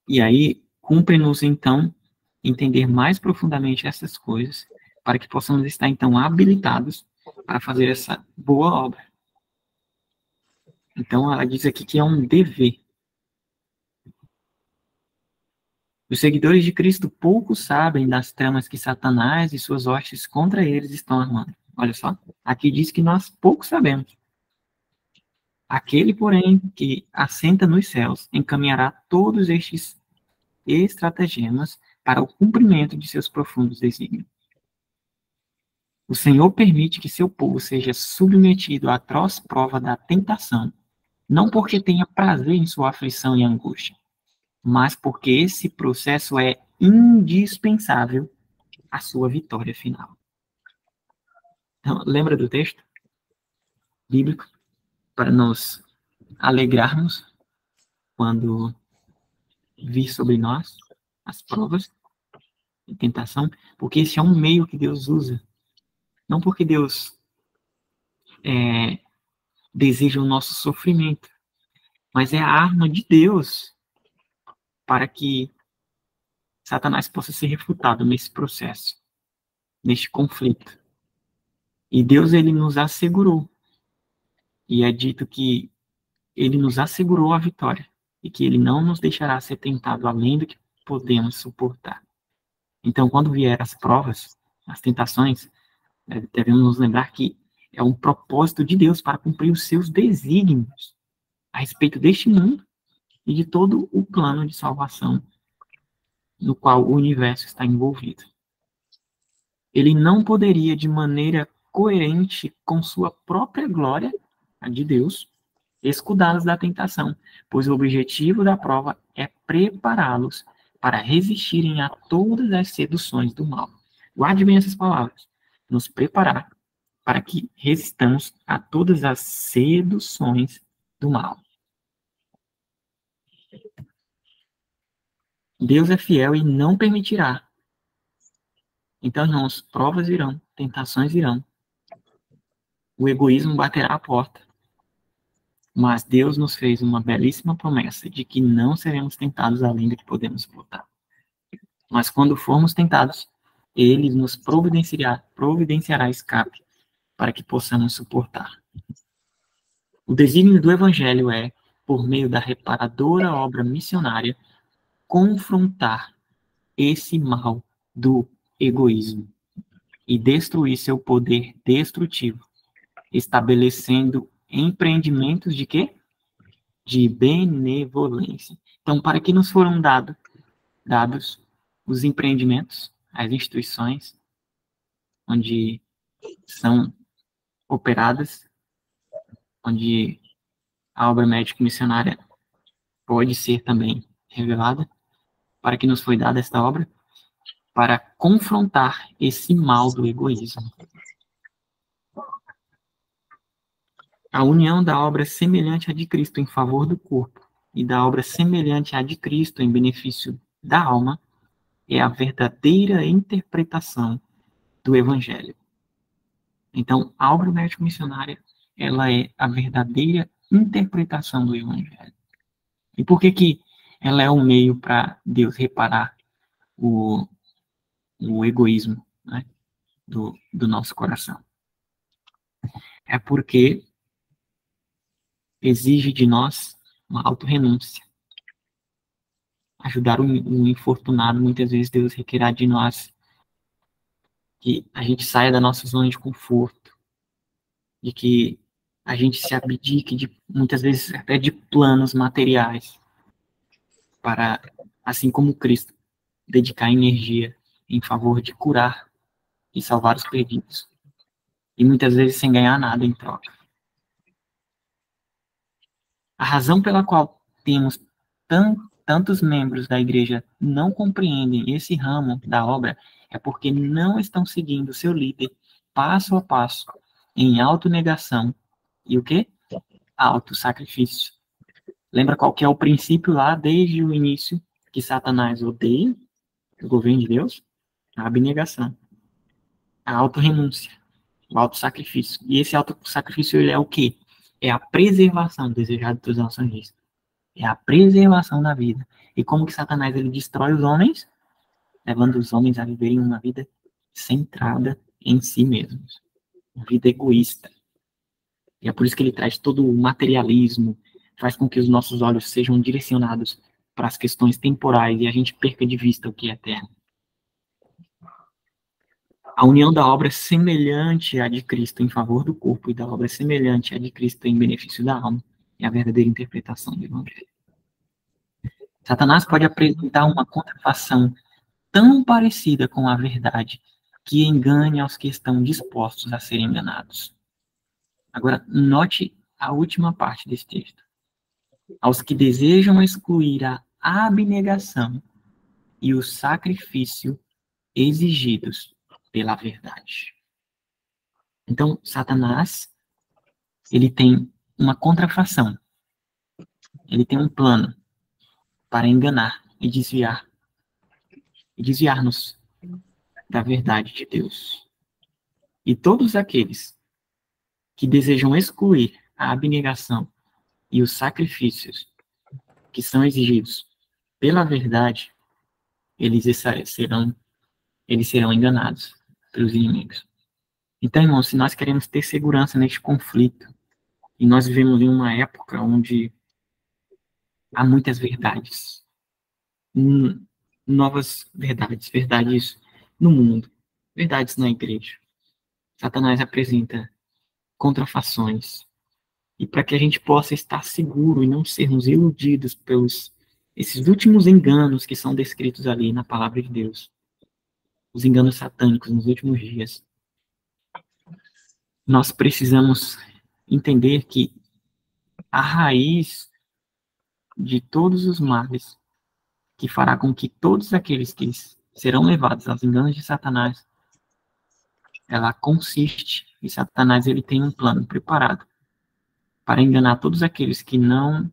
E aí, cumpre-nos, então, entender mais profundamente essas coisas, para que possamos estar, então, habilitados para fazer essa boa obra. Então, ela diz aqui que é um dever. Os seguidores de Cristo pouco sabem das tramas que Satanás e suas hostes contra eles estão armando. Olha só, aqui diz que nós pouco sabemos. Aquele, porém, que assenta nos céus, encaminhará todos estes estratagemas para o cumprimento de seus profundos desígnios. O Senhor permite que seu povo seja submetido à atroz prova da tentação, não porque tenha prazer em sua aflição e angústia, mas porque esse processo é indispensável à sua vitória final. Então, lembra do texto bíblico? Para nos alegrarmos quando vir sobre nós as provas e tentação, porque esse é um meio que Deus usa. Não porque Deus deseja o nosso sofrimento, mas é a arma de Deus para que Satanás possa ser refutado nesse processo, neste conflito. E Deus, ele nos assegurou, e é dito que ele nos assegurou a vitória, e que ele não nos deixará ser tentado além do que podemos suportar. Então, quando vier as provas, as tentações, devemos nos lembrar que é um propósito de Deus para cumprir os seus desígnios a respeito deste mundo e de todo o plano de salvação no qual o universo está envolvido. Ele não poderia, de maneira coerente com sua própria glória, a de Deus, escudá-los da tentação, pois o objetivo da prova é prepará-los para resistirem a todas as seduções do mal. Guarde bem essas palavras. Nos preparar para que resistamos a todas as seduções do mal. Deus é fiel e não permitirá Então, irmãos, provas virão, tentações virão, o egoísmo baterá a porta, mas Deus nos fez uma belíssima promessa de que não seremos tentados além do que podemos suportar. Mas quando formos tentados, Ele nos providenciará escape para que possamos suportar. O desígnio do Evangelho é, por meio da reparadora obra missionária, confrontar esse mal do egoísmo e destruir seu poder destrutivo, estabelecendo empreendimentos de quê? De benevolência. Então, para que nos foram dados os empreendimentos, as instituições onde são operadas, onde a obra médico-missionária pode ser também revelada? Para que nos foi dada esta obra? Para confrontar esse mal do egoísmo. A união da obra semelhante à de Cristo em favor do corpo e da obra semelhante à de Cristo em benefício da alma é a verdadeira interpretação do Evangelho. Então, a obra médico-missionária, ela é a verdadeira interpretação do Evangelho. E por que ela é um meio para Deus reparar o egoísmo, né, do nosso coração? É porque exige de nós uma autorrenúncia. Ajudar o infortunado, muitas vezes Deus requerá de nós que a gente saia da nossa zona de conforto, de que a gente se abdique de, muitas vezes, até de planos materiais, para, assim como Cristo, dedicar energia em favor de curar e salvar os perdidos. E muitas vezes sem ganhar nada em troca. A razão pela qual temos tantos membros da igreja não compreendem esse ramo da obra é porque não estão seguindo seu líder passo a passo em autonegação e o quê? Autossacrifício. Lembra qual que é o princípio lá desde o início que Satanás odeia o governo de Deus? A abnegação, a autorrenúncia, o autossacrifício. E esse autossacrifício, ele é o quê? É a preservação desejada dos nossos dias. É a preservação da vida. E como que Satanás ele destrói os homens? Levando os homens a viverem uma vida centrada em si mesmos. Uma vida egoísta. E é por isso que ele traz todo o materialismo, faz com que os nossos olhos sejam direcionados para as questões temporais e a gente perca de vista o que é eterno. A união da obra semelhante à de Cristo em favor do corpo e da obra semelhante à de Cristo em benefício da alma é a verdadeira interpretação do Evangelho. Satanás pode apresentar uma contrafação tão parecida com a verdade que engane aos que estão dispostos a serem enganados. Agora, note a última parte desse texto. Aos que desejam excluir a abnegação e o sacrifício exigidos pela verdade. Então, Satanás, ele tem uma contrafação. Ele tem um plano para enganar e desviar-nos da verdade de Deus. E todos aqueles que desejam excluir a abnegação e os sacrifícios que são exigidos pela verdade, eles serão enganados pelos inimigos. Então, irmãos, se nós queremos ter segurança neste conflito, e nós vivemos em uma época onde há muitas verdades, novas verdades no mundo, verdades na igreja. Satanás apresenta contrafações. E para que a gente possa estar seguro e não sermos iludidos pelos esses últimos enganos que são descritos ali na palavra de Deus, os enganos satânicos nos últimos dias, nós precisamos entender que a raiz de todos os males que fará com que todos aqueles que serão levados aos enganos de Satanás, ela consiste, e Satanás ele tem um plano preparado para enganar todos aqueles que não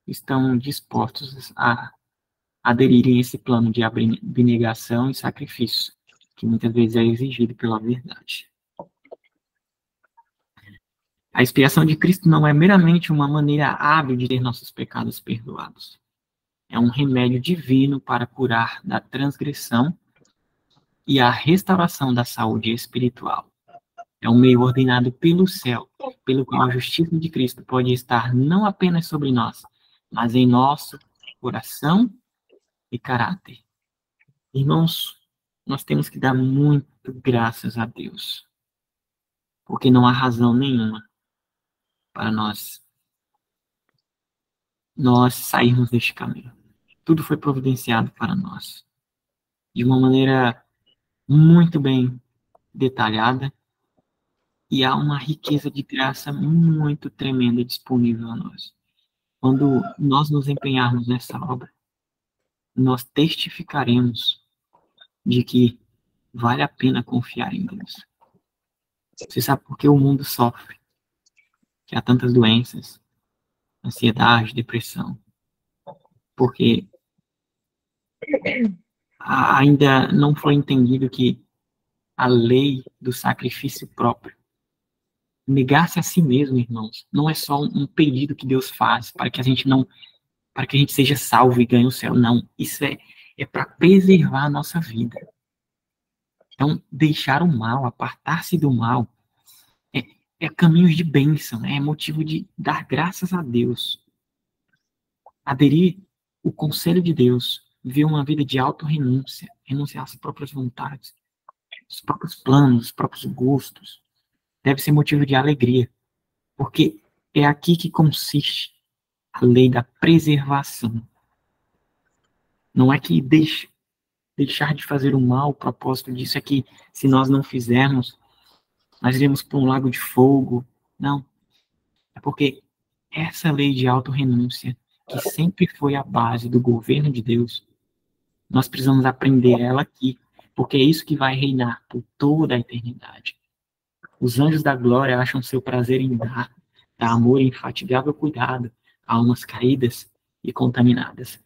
estão dispostos a aderirem a esse plano de abnegação e sacrifício que muitas vezes é exigido pela verdade. A expiação de Cristo não é meramente uma maneira hábil de ter nossos pecados perdoados. É um remédio divino para curar da transgressão e a restauração da saúde espiritual. É um meio ordenado pelo céu, pelo qual a justiça de Cristo pode estar não apenas sobre nós, mas em nosso coração e caráter. Irmãos, nós temos que dar muito graças a Deus, porque não há razão nenhuma para nós sairmos deste caminho. Tudo foi providenciado para nós, de uma maneira muito bem detalhada, e há uma riqueza de graça muito tremenda disponível a nós. Quando nós nos empenharmos nessa obra, nós testificaremos de que vale a pena confiar em Deus. Você sabe por que o mundo sofre? Que há tantas doenças, ansiedade, depressão. Porque ainda não foi entendido que a lei do sacrifício próprio, negar-se a si mesmo, irmãos, não é só um pedido que Deus faz para que a gente seja salvo e ganhe o céu. Não, isso é para preservar a nossa vida. Então, deixar o mal, apartar-se do mal, é caminhos de bênção, é motivo de dar graças a Deus. Aderir o conselho de Deus, viver uma vida de auto-renúncia, renunciar às próprias vontades, os próprios planos, os próprios gostos, deve ser motivo de alegria, porque é aqui que consiste a lei da preservação. Não é que deixar de fazer o mal, o propósito disso é que, se nós não fizermos, nós iremos para um lago de fogo. Não. É porque essa lei de auto-renúncia, que sempre foi a base do governo de Deus, nós precisamos aprender ela aqui, porque é isso que vai reinar por toda a eternidade. Os anjos da glória acham seu prazer em dar amor e infatigável cuidado a almas caídas e contaminadas.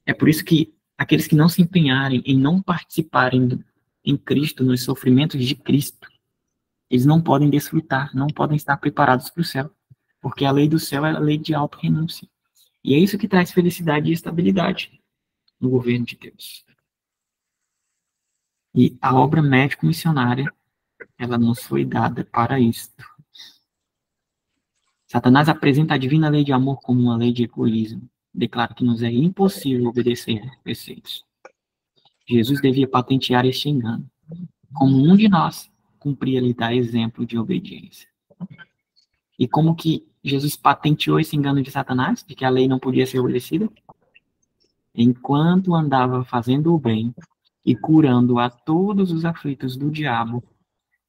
É por isso que aqueles que não se empenharem em não participarem em Cristo, nos sofrimentos de Cristo, eles não podem desfrutar, não podem estar preparados para o céu, porque a lei do céu é a lei de auto-renúncia. E é isso que traz felicidade e estabilidade no governo de Deus. E a obra médico-missionária, ela nos foi dada para isto. Satanás apresenta a divina lei de amor como uma lei de egoísmo. Declara que nos é impossível obedecer aos preceitos. Jesus devia patentear este engano. Como um de nós, cumpria-lhe dar exemplo de obediência. E como que Jesus patenteou esse engano de Satanás, de que a lei não podia ser obedecida? Enquanto andava fazendo o bem e curando a todos os aflitos do diabo,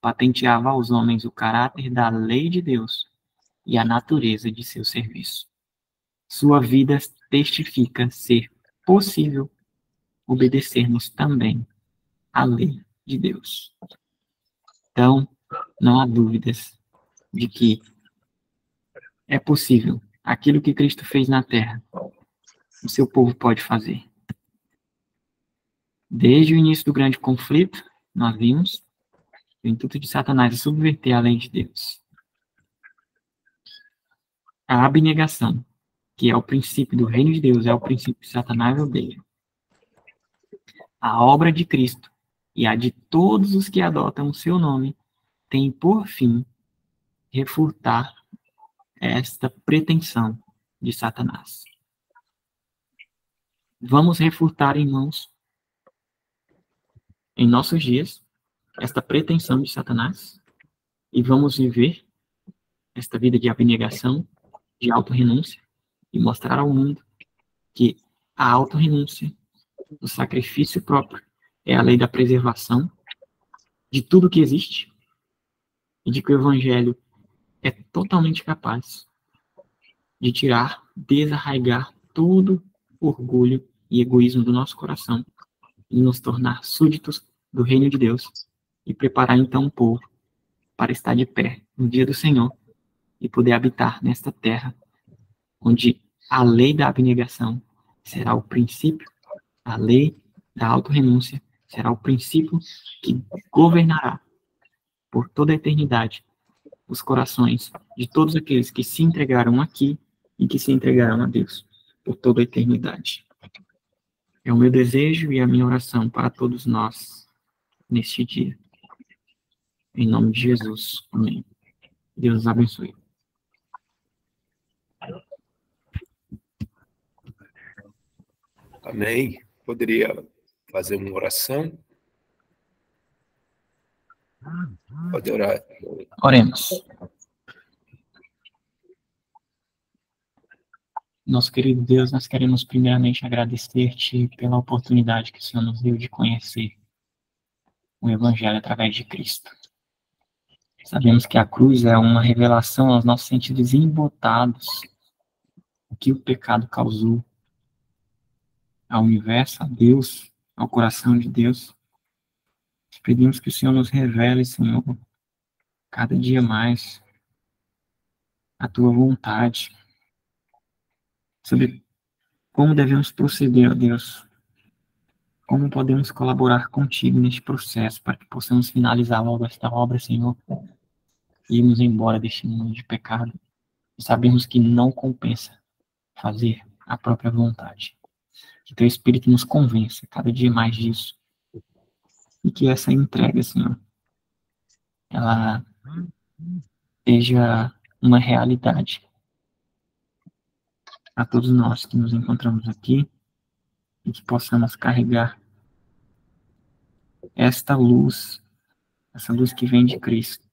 patenteava aos homens o caráter da lei de Deus e a natureza de seu serviço. Sua vida testifica ser possível obedecermos também à lei de Deus. Então, não há dúvidas de que é possível. Aquilo que Cristo fez na terra, o seu povo pode fazer. Desde o início do grande conflito, nós vimos o intuito de Satanás é subverter a lei de Deus. A abnegação, que é o princípio do reino de Deus, é o princípio que Satanás odeia. A obra de Cristo e a de todos os que adotam o seu nome tem por fim refutar esta pretensão de Satanás. Vamos refutar, irmãos, em nossos dias, esta pretensão de Satanás e vamos viver esta vida de abnegação, de autorrenúncia e mostrar ao mundo que a autorrenúncia, o sacrifício próprio, é a lei da preservação de tudo que existe e de que o Evangelho é totalmente capaz de tirar, desarraigar todo orgulho e egoísmo do nosso coração e nos tornar súditos do reino de Deus e preparar então o povo para estar de pé no dia do Senhor e poder habitar nesta terra onde a lei da abnegação será o princípio, a lei da autorrenúncia será o princípio que governará por toda a eternidade os corações de todos aqueles que se entregaram aqui e que se entregarão a Deus por toda a eternidade. É o meu desejo e a minha oração para todos nós neste dia. Em nome de Jesus. Amém. Deus os abençoe. Amém. Poderia fazer uma oração? Pode orar. Oremos. Nosso querido Deus, nós queremos primeiramente agradecer-te pela oportunidade que o Senhor nos deu de conhecer o Evangelho através de Cristo. Sabemos que a cruz é uma revelação aos nossos sentidos embotados, o que o pecado causou ao universo, a Deus, ao coração de Deus. Pedimos que o Senhor nos revele, Senhor, cada dia mais a tua vontade sobre como devemos proceder, ó Deus, como podemos colaborar contigo neste processo para que possamos finalizar logo esta obra, Senhor, e irmos embora deste mundo de pecado. E sabemos que não compensa fazer a própria vontade. Que teu Espírito nos convença cada dia mais disso. E que essa entrega, Senhor, ela seja uma realidade a todos nós que nos encontramos aqui e que possamos carregar esta luz, essa luz que vem de Cristo,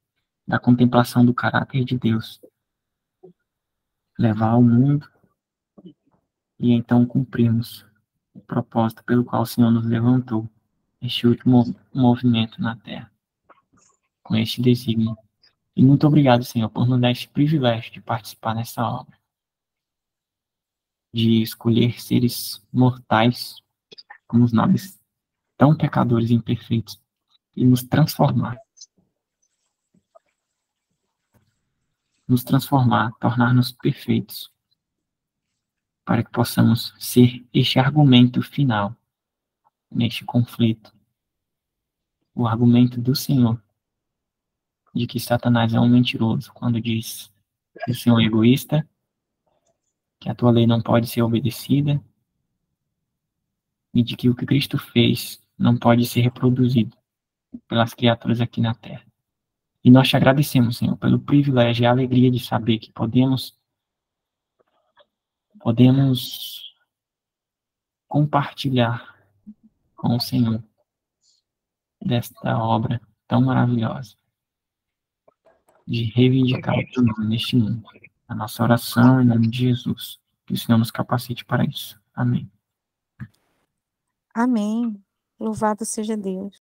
da contemplação do caráter de Deus, levar ao mundo e então cumprirmos o propósito pelo qual o Senhor nos levantou, este último movimento na Terra, com este desígnio. E muito obrigado, Senhor, por nos dar este privilégio de participar nessa obra, de escolher seres mortais como nós, tão pecadores e imperfeitos, e nos transformar, tornar-nos perfeitos, para que possamos ser este argumento final neste conflito, o argumento do Senhor, de que Satanás é um mentiroso, quando diz que o Senhor é egoísta, que a tua lei não pode ser obedecida, e de que o que Cristo fez não pode ser reproduzido pelas criaturas aqui na Terra. E nós te agradecemos, Senhor, pelo privilégio e a alegria de saber que podemos compartilhar com o Senhor desta obra tão maravilhosa de reivindicar o teu nome neste mundo. A nossa oração em nome de Jesus. Que o Senhor nos capacite para isso. Amém. Amém. Louvado seja Deus.